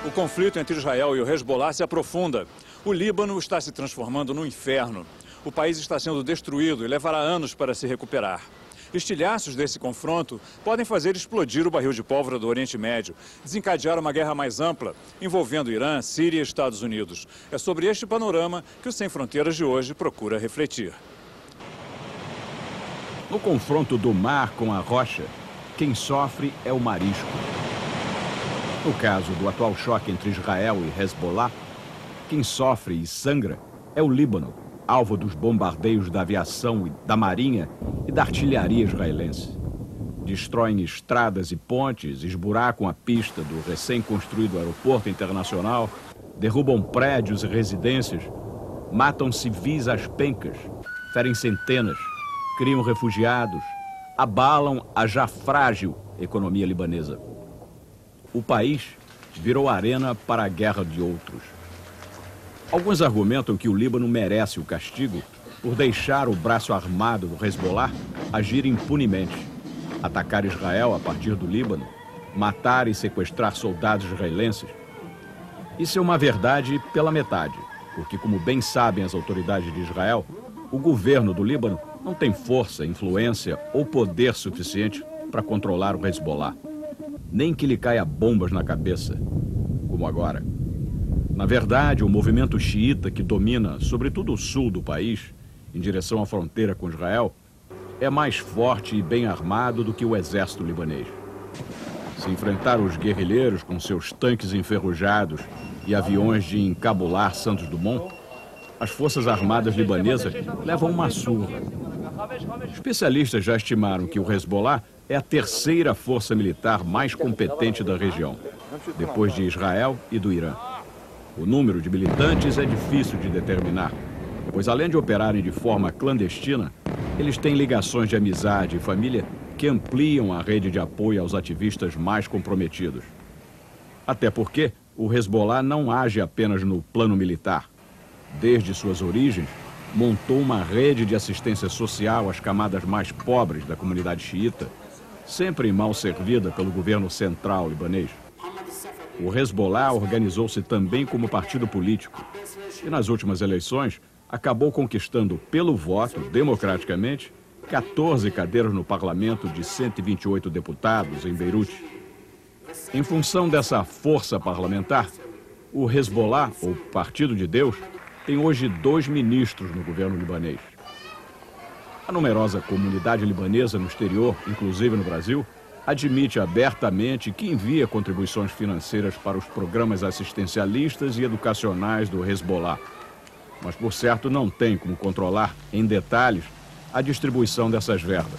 O conflito entre Israel e o Hezbollah se aprofunda. O Líbano está se transformando num inferno. O país está sendo destruído e levará anos para se recuperar. Estilhaços desse confronto podem fazer explodir o barril de pólvora do Oriente Médio, desencadear uma guerra mais ampla, envolvendo Irã, Síria e Estados Unidos. É sobre este panorama que o Sem Fronteiras de hoje procura refletir. No confronto do mar com a rocha, quem sofre é o marisco. No caso do atual choque entre Israel e Hezbollah, quem sofre e sangra é o Líbano, alvo dos bombardeios da aviação e da marinha e da artilharia israelense. Destroem estradas e pontes, esburacam a pista do recém-construído aeroporto internacional, derrubam prédios e residências, matam civis às pencas, ferem centenas, criam refugiados, abalam a já frágil economia libanesa. O país virou arena para a guerra de outros. Alguns argumentam que o Líbano merece o castigo por deixar o braço armado do Hezbollah agir impunemente, atacar Israel a partir do Líbano, matar e sequestrar soldados israelenses. Isso é uma verdade pela metade, porque, como bem sabem as autoridades de Israel, o governo do Líbano não tem força, influência ou poder suficiente para controlar o Hezbollah. Nem que lhe caia bombas na cabeça, como agora. Na verdade, o movimento xiita que domina, sobretudo o sul do país, em direção à fronteira com Israel, é mais forte e bem armado do que o exército libanês. Se enfrentar os guerrilheiros com seus tanques enferrujados e aviões de encabular Santos Dumont, as forças armadas libanesas levam uma surra. Especialistas já estimaram que o Hezbollah é a terceira força militar mais competente da região, depois de Israel e do Irã. O número de militantes é difícil de determinar, pois além de operarem de forma clandestina, eles têm ligações de amizade e família que ampliam a rede de apoio aos ativistas mais comprometidos. Até porque o Hezbollah não age apenas no plano militar. Desde suas origens, montou uma rede de assistência social às camadas mais pobres da comunidade xiita, sempre mal servida pelo governo central libanês. O Hezbollah organizou-se também como partido político e, nas últimas eleições, acabou conquistando pelo voto, democraticamente, 14 cadeiras no parlamento de 128 deputados em Beirute. Em função dessa força parlamentar, o Hezbollah, ou Partido de Deus, tem hoje 2 ministros no governo libanês. A numerosa comunidade libanesa no exterior, inclusive no Brasil, admite abertamente que envia contribuições financeiras para os programas assistencialistas e educacionais do Hezbollah. Mas, por certo, não tem como controlar, em detalhes, a distribuição dessas verbas.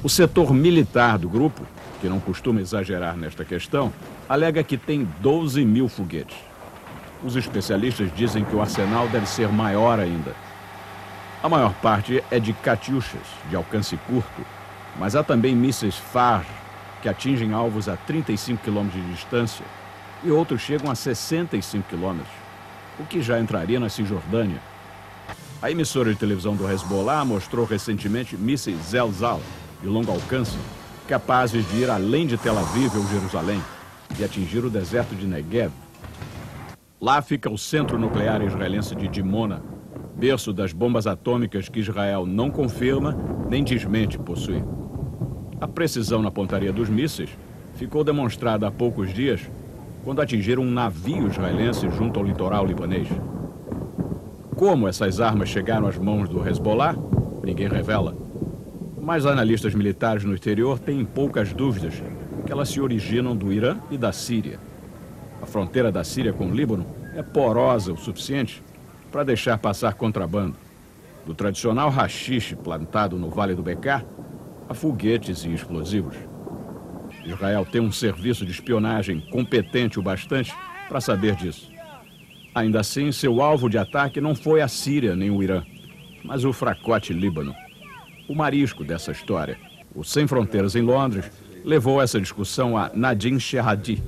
O setor militar do grupo, que não costuma exagerar nesta questão, alega que tem 12 mil foguetes. Os especialistas dizem que o arsenal deve ser maior ainda. A maior parte é de Katyushas, de alcance curto, mas há também mísseis Fars, que atingem alvos a 35 quilômetros de distância, e outros chegam a 65 quilômetros, o que já entraria na Cisjordânia. A emissora de televisão do Hezbollah mostrou recentemente mísseis Zelzal, de longo alcance, capazes de ir além de Tel Aviv ou Jerusalém e atingir o deserto de Negev. Lá fica o centro nuclear israelense de Dimona, berço das bombas atômicas que Israel não confirma nem desmente possuir. A precisão na pontaria dos mísseis ficou demonstrada há poucos dias, quando atingiram um navio israelense junto ao litoral libanês. Como essas armas chegaram às mãos do Hezbollah, ninguém revela. Mas analistas militares no exterior têm poucas dúvidas que elas se originam do Irã e da Síria. A fronteira da Síria com o Líbano é porosa o suficiente para deixar passar contrabando. Do tradicional haxixe plantado no Vale do Bekaa a foguetes e explosivos. Israel tem um serviço de espionagem competente o bastante para saber disso. Ainda assim, seu alvo de ataque não foi a Síria nem o Irã, mas o fracote Líbano. O marisco dessa história, o Sem Fronteiras em Londres, levou essa discussão a Nadim Sherhadi,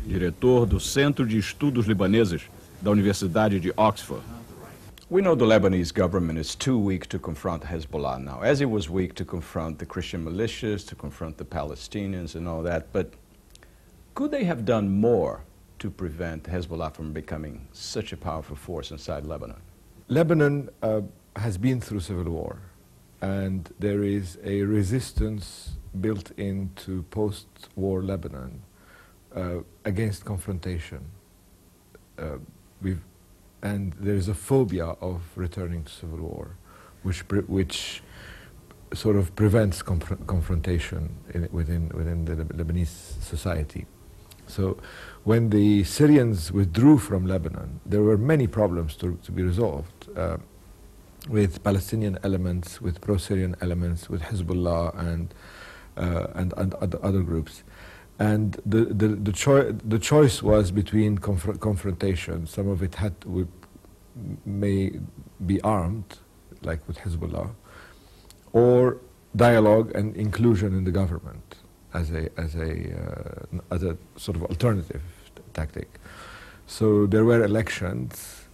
diretor do Centro de Estudos Libaneses da Universidade de Oxford. We know the Lebanese government is too weak to confront Hezbollah now, as it was weak to confront the Christian militias, to confront the Palestinians and all that. But could they have done more to prevent Hezbollah from becoming such a powerful force inside Lebanon? Lebanon has been through civil war, and there is a resistance built into post-war Lebanon against confrontation. And there is a phobia of returning to civil war, which sort of prevents confrontation within the Lebanese society. So when the Syrians withdrew from Lebanon, there were many problems to be resolved with Palestinian elements, with pro-Syrian elements, with Hezbollah and other groups. And the choice was between confrontation. Some of it may be armed, like with Hezbollah, or dialogue and inclusion in the government as a sort of alternative tactic. So there were elections.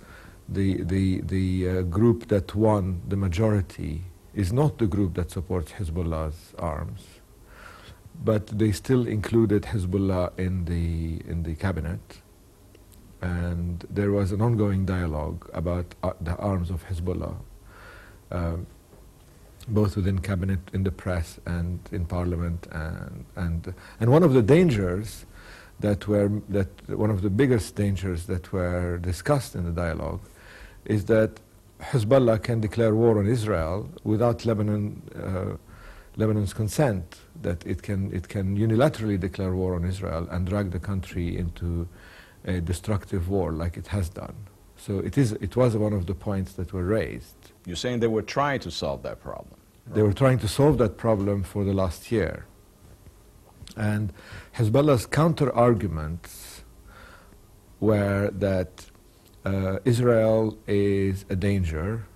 The group that won the majority is not the group that supports Hezbollah's arms, but they still included Hezbollah in the cabinet, and there was an ongoing dialogue about the arms of Hezbollah, both within cabinet, in the press, and in parliament, and one of the dangers one of the biggest dangers that were discussed in the dialogue is that Hezbollah can declare war on Israel without Lebanon's consent, that it can unilaterally declare war on Israel and drag the country into a destructive war like it has done. So it was one of the points that were raised. You're saying they were trying to solve that problem? They were trying to solve that problem for the last year. And Hezbollah's counter-arguments were that Israel is a danger,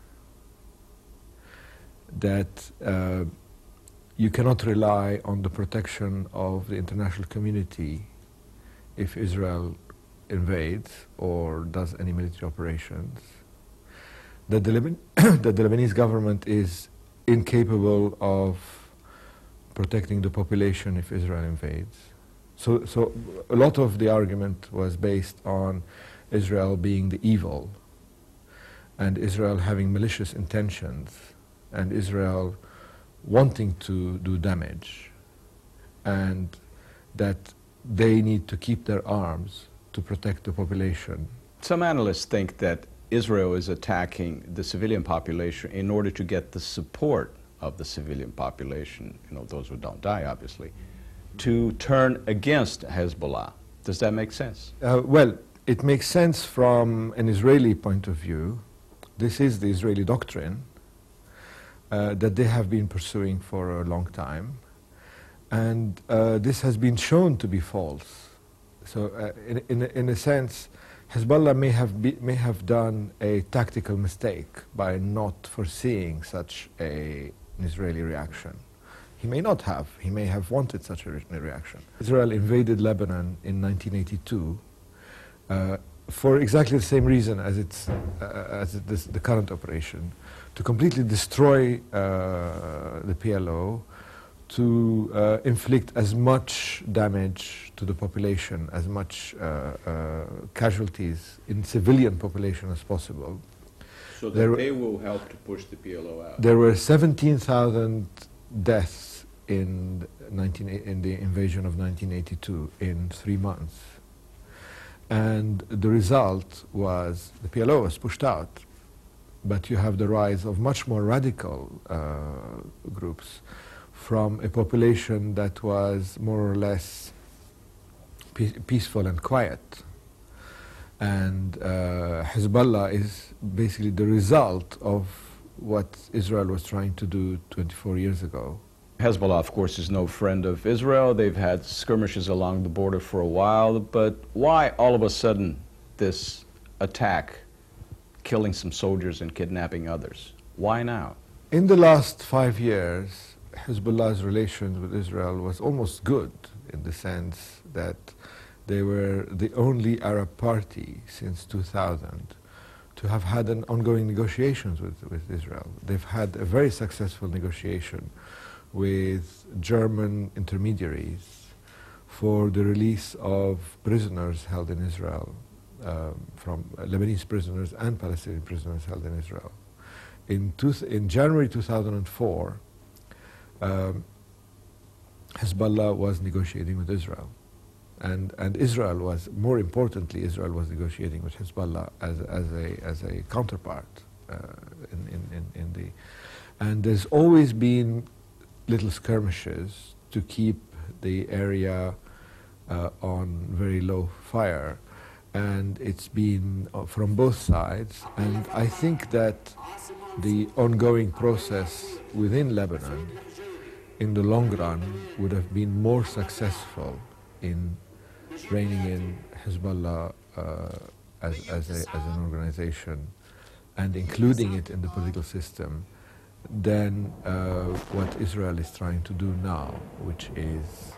that you cannot rely on the protection of the international community if Israel invades or does any military operations, that the Lebanese government is incapable of protecting the population if Israel invades. So a lot of the argument was based on Israel being the evil, and Israel having malicious intentions, and Israel wanting to do damage, and that they need to keep their arms to protect the population. Some analysts think that Israel is attacking the civilian population in order to get the support of the civilian population, those who don't die, obviously, to turn against Hezbollah. Does that make sense? Well, it makes sense from an Israeli point of view. This is the Israeli doctrine that they have been pursuing for a long time. And this has been shown to be false. So in a sense, Hezbollah may have done a tactical mistake by not foreseeing such an Israeli reaction. He may not have. He may have wanted such a reaction. Israel invaded Lebanon in 1982 for exactly the same reason as the current operation, to completely destroy the PLO, to inflict as much damage to the population, as much casualties in civilian population as possible. So that they will help to push the PLO out. There were 17,000 deaths in the invasion of 1982 in 3 months. And the result was the PLO was pushed out, but you have the rise of much more radical groups from a population that was more or less peaceful and quiet. And Hezbollah is basically the result of what Israel was trying to do 24 years ago. Hezbollah, of course, is no friend of Israel. They've had skirmishes along the border for a while, but why all of a sudden this attack, killing some soldiers and kidnapping others? Why now? In the last 5 years, Hezbollah's relations with Israel was almost good, in the sense that they were the only Arab party since 2000 to have had an ongoing negotiations with Israel. They've had a very successful negotiation with German intermediaries for the release of prisoners held in Israel, from Lebanese prisoners and Palestinian prisoners held in Israel. In January 2004, Hezbollah was negotiating with Israel. And Israel was, more importantly, Israel was negotiating with Hezbollah as a counterpart in the. And there's always been little skirmishes to keep the area on very low fire, and it's been from both sides. And I think that the ongoing process within Lebanon, in the long run, would have been more successful in reining in Hezbollah as an organization and including it in the political system than what Israel is trying to do now, which is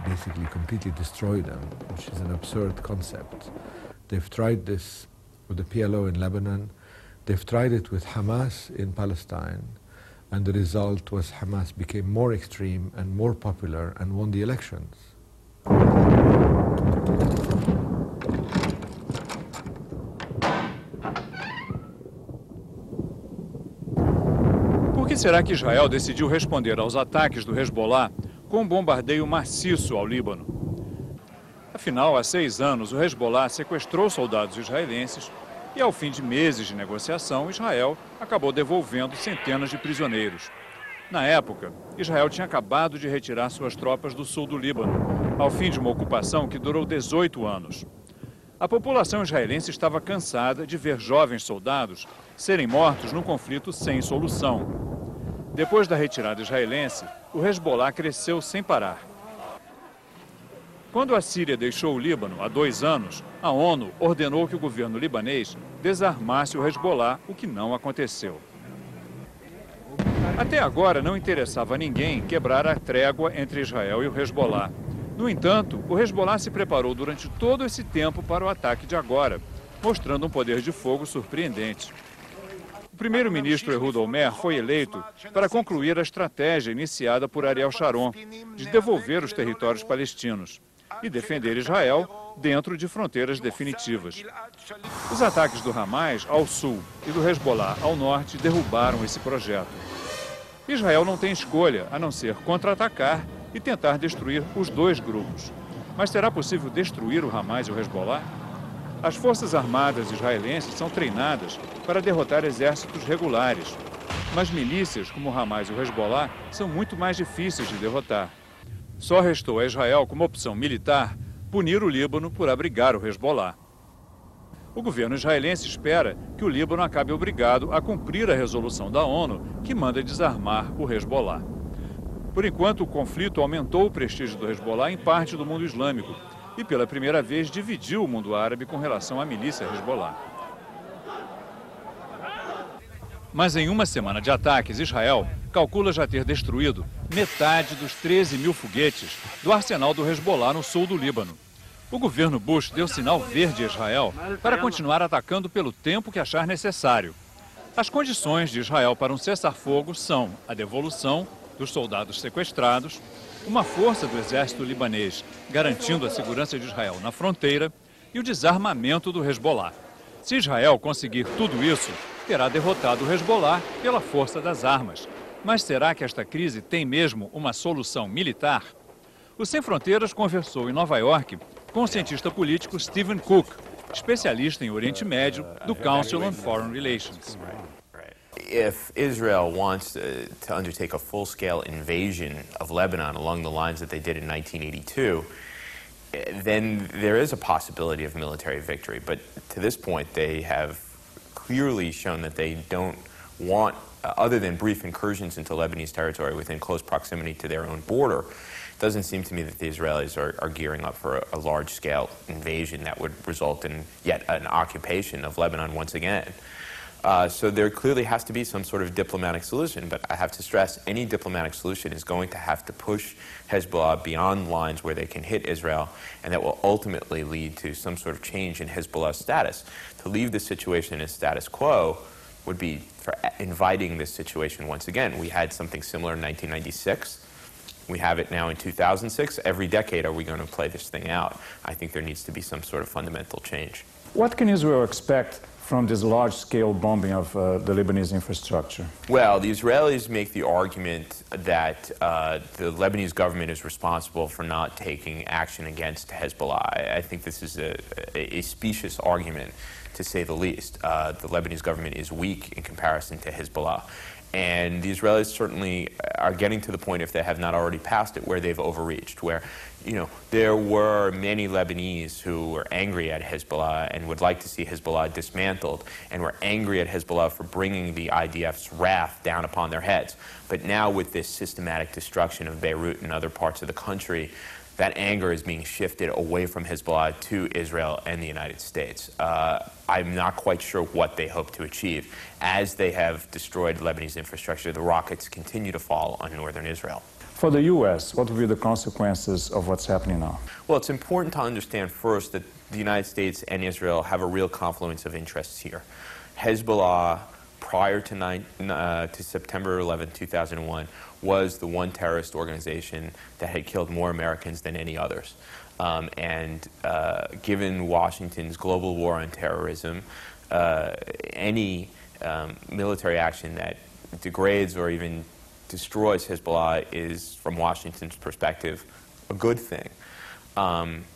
basically completely destroy them, which is an absurd concept. They've tried this with the PLO in Lebanon, they've tried it with Hamas in Palestine, and the result was Hamas became more extreme and more popular and won the elections. Por que será que Israel decidiu responder aos ataques do Hezbollah com um bombardeio maciço ao Líbano? Afinal, há 6 anos, o Hezbollah sequestrou soldados israelenses e, ao fim de meses de negociação, Israel acabou devolvendo centenas de prisioneiros. Na época, Israel tinha acabado de retirar suas tropas do sul do Líbano, ao fim de uma ocupação que durou 18 anos. A população israelense estava cansada de ver jovens soldados serem mortos num conflito sem solução. Depois da retirada israelense, o Hezbollah cresceu sem parar. Quando a Síria deixou o Líbano há 2 anos, a ONU ordenou que o governo libanês desarmasse o Hezbollah, o que não aconteceu. Até agora não interessava a ninguém quebrar a trégua entre Israel e o Hezbollah. No entanto, o Hezbollah se preparou durante todo esse tempo para o ataque de agora, mostrando um poder de fogo surpreendente. O primeiro-ministro Ehud Olmert foi eleito para concluir a estratégia iniciada por Ariel Sharon de devolver os territórios palestinos e defender Israel dentro de fronteiras definitivas. Os ataques do Hamas ao sul e do Hezbollah ao norte derrubaram esse projeto. Israel não tem escolha a não ser contra-atacar e tentar destruir os 2 grupos. Mas será possível destruir o Hamas e o Hezbollah? As forças armadas israelenses são treinadas para derrotar exércitos regulares, mas milícias como o Hamas e o Hezbollah são muito mais difíceis de derrotar. Só restou a Israel, como opção militar, punir o Líbano por abrigar o Hezbollah. O governo israelense espera que o Líbano acabe obrigado a cumprir a resolução da ONU que manda desarmar o Hezbollah. Por enquanto, o conflito aumentou o prestígio do Hezbollah em parte do mundo islâmico e, pela primeira vez, dividiu o mundo árabe com relação à milícia Hezbollah. Mas em uma semana de ataques, Israel calcula já ter destruído metade dos 13 mil foguetes do arsenal do Hezbollah no sul do Líbano. O governo Bush deu sinal verde a Israel para continuar atacando pelo tempo que achar necessário. As condições de Israel para um cessar-fogo são a devolução dos soldados sequestrados, uma força do exército libanês garantindo a segurança de Israel na fronteira e o desarmamento do Hezbollah. Se Israel conseguir tudo isso, terá derrotado o Hezbollah pela força das armas. Mas será que esta crise tem mesmo uma solução militar? O Sem Fronteiras conversou em Nova York com o cientista político Stephen Cook, especialista em Oriente Médio do Council on Foreign Relations. If Israel wants to undertake a full-scale invasion of Lebanon along the lines that they did in 1982, then there is a possibility of military victory. But to this point, they have clearly shown that they don't want, other than brief incursions into Lebanese territory within close proximity to their own border, it doesn't seem to me that the Israelis are gearing up for a large-scale invasion that would result in yet an occupation of Lebanon once again. So there clearly has to be some sort of diplomatic solution, but I have to stress any diplomatic solution is going to have to push Hezbollah beyond lines where they can hit Israel, and that will ultimately lead to some sort of change in Hezbollah's status. To leave the situation as status quo would be for inviting this situation once again. We had something similar in 1996. We have it now in 2006. Every decade are we going to play this thing out? I think there needs to be some sort of fundamental change. What can Israel expect from this large-scale bombing of the Lebanese infrastructure? Well, the Israelis make the argument that the Lebanese government is responsible for not taking action against Hezbollah. I think this is a specious argument, to say the least. The Lebanese government is weak in comparison to Hezbollah. And the Israelis certainly are getting to the point, if they have not already passed it, where they've overreached, where, you know, there were many Lebanese who were angry at Hezbollah and would like to see Hezbollah dismantled, and were angry at Hezbollah for bringing the IDF's wrath down upon their heads. But now with this systematic destruction of Beirut and other parts of the country, that anger is being shifted away from Hezbollah to Israel and the United States. I'm not quite sure what they hope to achieve. As they have destroyed Lebanese infrastructure, the rockets continue to fall on northern Israel. For the U.S., what will be the consequences of what's happening now? Well, it's important to understand first that the United States and Israel have a real confluence of interests here. Hezbollah, prior to September 11, 2001, was the one terrorist organization that had killed more Americans than any others. Given Washington's global war on terrorism, any military action that degrades or even destroys Hezbollah is, from Washington's perspective, a good thing.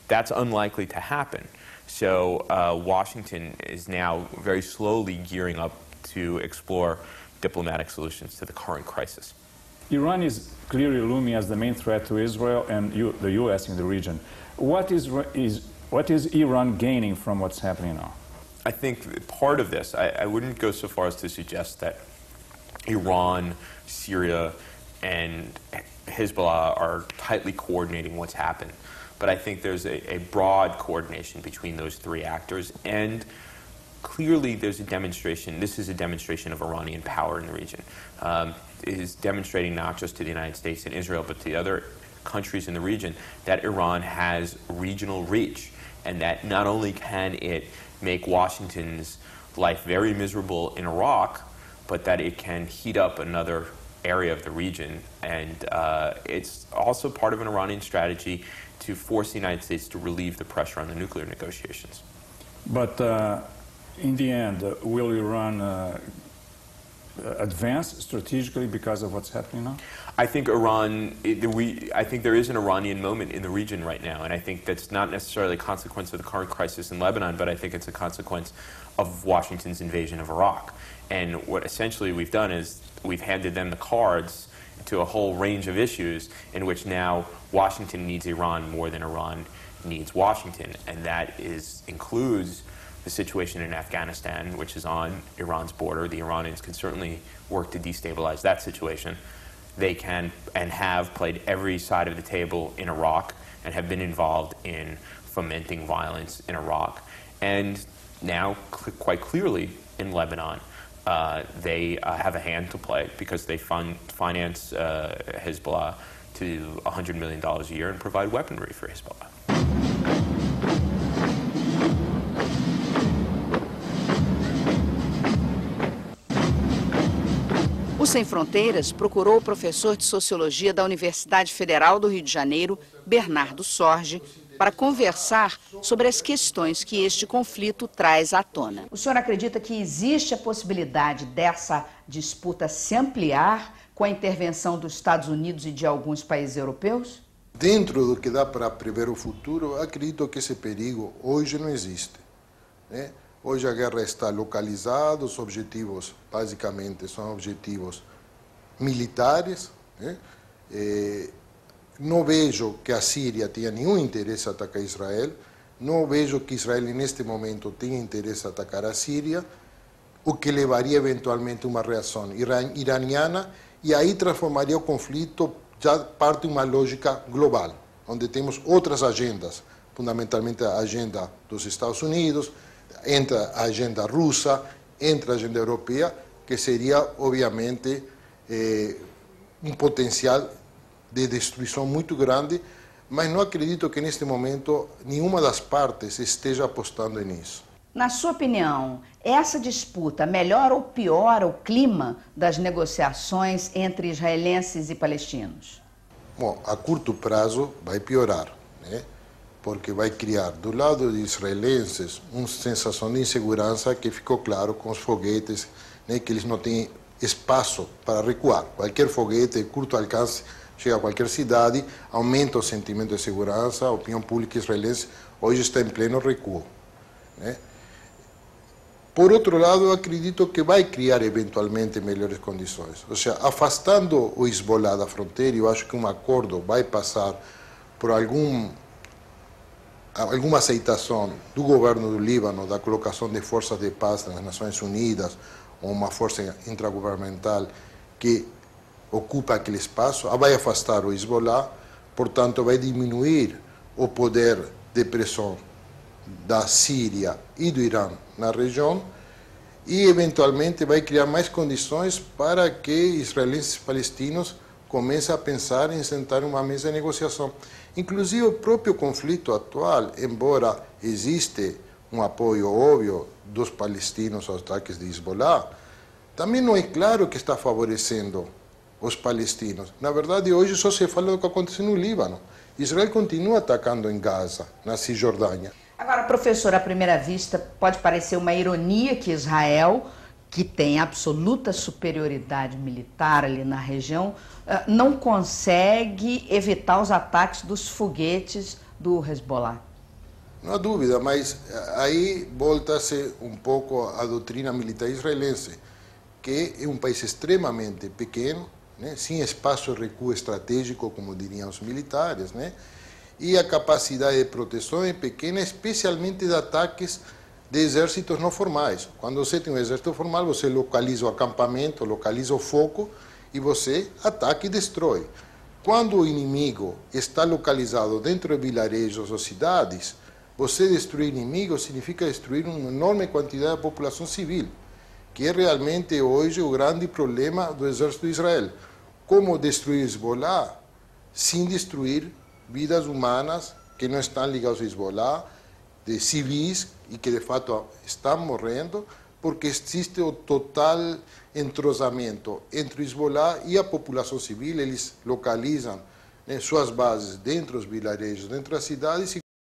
That's unlikely to happen. So Washington is now very slowly gearing up to explore diplomatic solutions to the current crisis. Iran is clearly looming as the main threat to Israel and the U.S. in the region. What is Iran gaining from what's happening now? I think part of this, I wouldn't go so far as to suggest that Iran, Syria, and Hezbollah are tightly coordinating what's happened. But I think there's a broad coordination between those three actors, and clearly there's a demonstration, this is a demonstration of Iranian power in the region. It is demonstrating not just to the United States and Israel, but to the other countries in the region, that Iran has regional reach, and that not only can it make Washington's life very miserable in Iraq, but that it can heat up another area of the region. And it's also part of an Iranian strategy to force the United States to relieve the pressure on the nuclear negotiations. But in the end, will Iran advance strategically because of what's happening now? I think I think there is an Iranian moment in the region right now, and I think that's not necessarily a consequence of the current crisis in Lebanon, but I think it's a consequence of Washington's invasion of Iraq. And what essentially we've done is we've handed them the cards to a whole range of issues in which now Washington needs Iran more than Iran needs Washington, and that includes the situation in Afghanistan, which is on Iran's border. The Iranians can certainly work to destabilize that situation. They can and have played every side of the table in Iraq and have been involved in fomenting violence in Iraq. And now, quite clearly, in Lebanon, they have a hand to play because they finance Hezbollah to $100 million a year and provide weaponry for Hezbollah. O Sem Fronteiras procurou o professor de Sociologia da Universidade Federal do Rio de Janeiro, Bernardo Sorge, para conversar sobre as questões que este conflito traz à tona. O senhor acredita que existe a possibilidade dessa disputa se ampliar com a intervenção dos Estados Unidos e de alguns países europeus? Dentro do que dá para prever o futuro, acredito que esse perigo hoje não existe, né? Hoje a guerra está localizada, os objetivos basicamente são objetivos militares, né? Não vejo que a Síria tenha nenhum interesse em atacar Israel, não vejo que Israel neste momento tenha interesse em atacar a Síria, o que levaria eventualmente a uma reação iraniana, e aí transformaria o conflito já parte de uma lógica global, onde temos outras agendas, fundamentalmente a agenda dos Estados Unidos, entra a agenda russa, entre a agenda europeia, que seria, obviamente, um potencial de destruição muito grande, mas não acredito que, neste momento, nenhuma das partes esteja apostando nisso. Na sua opinião, essa disputa melhora ou piora o clima das negociações entre israelenses e palestinos? Bom, a curto prazo vai piorar, né? Porque vai criar, do lado dos israelenses, uma sensação de insegurança que ficou claro com os foguetes, né, que eles não têm espaço para recuar. Qualquer foguete de curto alcance chega a qualquer cidade, aumenta o sentimento de segurança, a opinião pública israelense hoje está em pleno recuo, né? Por outro lado, eu acredito que vai criar eventualmente melhores condições. Ou seja, afastando o Hezbollah da fronteira, eu acho que um acordo vai passar por alguma aceitação do governo do Líbano, da colocação de forças de paz nas Nações Unidas, ou uma força intragovernamental que ocupa aquele espaço, vai afastar o Hezbollah, portanto vai diminuir o poder de pressão da Síria e do Irã na região e, eventualmente, vai criar mais condições para que israelenses e palestinos comecem a pensar em sentar em uma mesa de negociação. Inclusive, o próprio conflito atual, embora existe um apoio óbvio dos palestinos aos ataques de Hezbollah, também não é claro que está favorecendo os palestinos. Na verdade, hoje só se fala do que acontece no Líbano. Israel continua atacando em Gaza, na Cisjordânia. Agora, professor, à primeira vista, pode parecer uma ironia que Israel, que tem absoluta superioridade militar ali na região, não consegue evitar os ataques dos foguetes do Hezbollah. Não há dúvida, mas aí volta-se um pouco a doutrina militar israelense, que é um país extremamente pequeno, né, sem espaço de recuo estratégico, como diriam os militares, né? E a capacidade de proteção é pequena, especialmente de ataques de exércitos não formais. Quando você tem um exército formal, você localiza o acampamento, localiza o foco e você ataca e destrói. Quando o inimigo está localizado dentro de vilarejos ou cidades, você destruir inimigo significa destruir uma enorme quantidade de população civil, que é realmente hoje o grande problema do exército de Israel. Como destruir Hezbollah sem destruir vidas humanas que não estão ligadas ao Hezbollah, de civis e que de fato estão morrendo, porque existe o total entrosamento entre o Hezbollah e a população civil. Eles localizam, né, suas bases dentro dos vilarejos, dentro das cidades, e